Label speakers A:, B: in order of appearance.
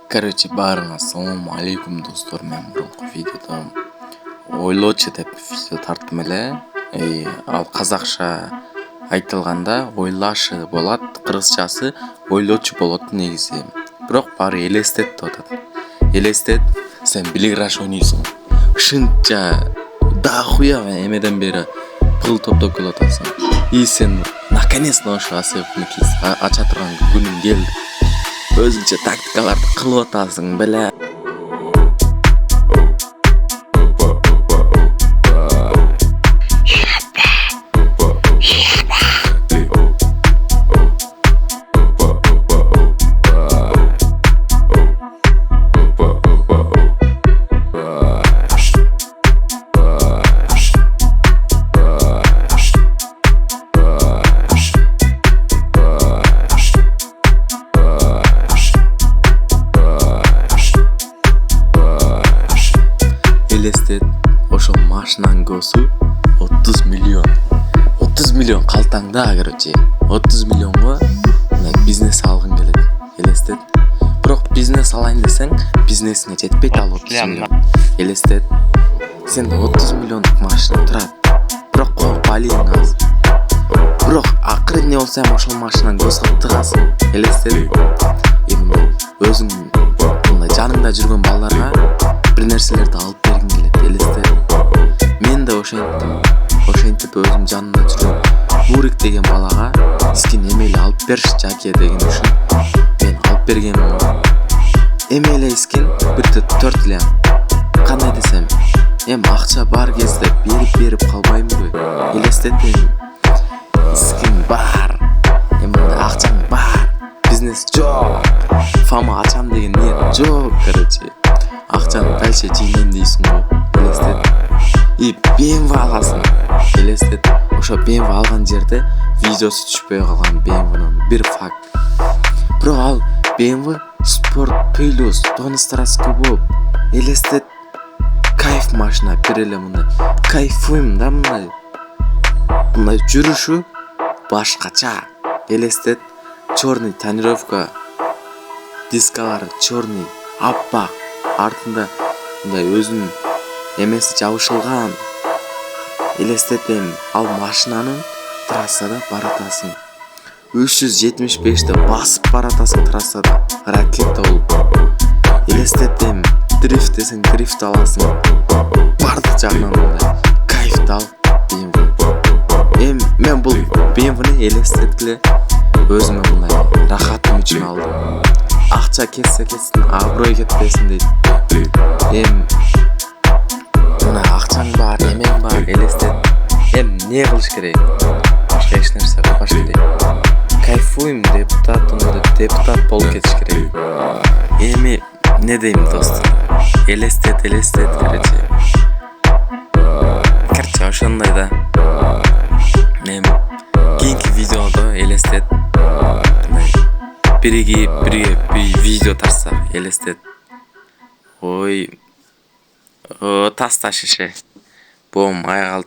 A: Баарыңа ассалому алейкум достор. Мен мурунку видеодо ойлочу деп видео тарттым эле. Ал казакша айтылганда ойлашы болот, кыргызчасы ойлочу болот негизи. Бирок баары элестет деп атат. Элестет, сен билиграш ойнойсуң. Ушунча дохуя эмеден бери пул топтоп келип атасың. И сен наконец-то ошо асыгып ача турган күнүң келди. Өзүнчө тактикаларды кылып атасың беле. Элестет, ошол машинанын көсү 30 миллион. 30 миллион калтаңда, короче. 30 миллионго бизнес алгың келет. Элестет. Бирок бизнес алайын десең, бизнесине жетпейт ал 30 миллион. Элестет. Сенде 30 миллиондук машина турат. Бирок балиң аз. Бирок акыры эмне болсо ham ошол машинаны көз кылып тыгасың. Элестет. Өзүң мындай жаныңда жүргөн балдарга бир нерселерди алып бергиң келет. Элестет. Мен да ошентип өзүм жанымда жүргөн Бурик деген балага скин эмеле алып бериши жаке деген үчүн мен алып бергенмин. Эмеле скин бирде 4 лям. Кандай десем, акча бар кезде берип калбаймынбы? Элестет. Скин бар. Акчаң бар. Бизнес жок. Фама ачам деген ниет жок, короче. Акчаны дальше жыйнайм дейсиң го. Элестет. И BMW аласың. Элестет. Ошо BMW алган жерде видеосу түшпөй калган BMW-нын бир факт. Бирок ал BMW Sport Plus тонустраска болуп. Элестет. Кайф машина, бир эле мындай. Кайфуйм да мындай. Мындай жүрүшү башкача. Элестет. Чёрный тонировка. Дискалары чёрный, аппак. Артында мындай өзүнүн эмеси жабышылган. Элестетем, ал машинанын трассада баратасың. 375-те басып баратасың трассада. Ракета болуп. Элестетем, дрифт десең дрифт аласың. Бардык жагынан мындай кайфты ал BMW. Мен бул BMW-ны элестеткиле өзүмө мындай рахатым үчүн алдым. Акча кетсе кетсин, аброй кетпесин дейт. Мына акчаң бар, эмең бар, элестет. Не кылыш керек? Башка эч нерсе кылбаш керек. Кайфуйм, депутат болуп кетиш керек. Не дейм достор? Элестет, короче, ошондой да. Кийинки видеодо элестет. Бирге видео тарсак, элестет. Ой, таста шеше. Бом, аяк алып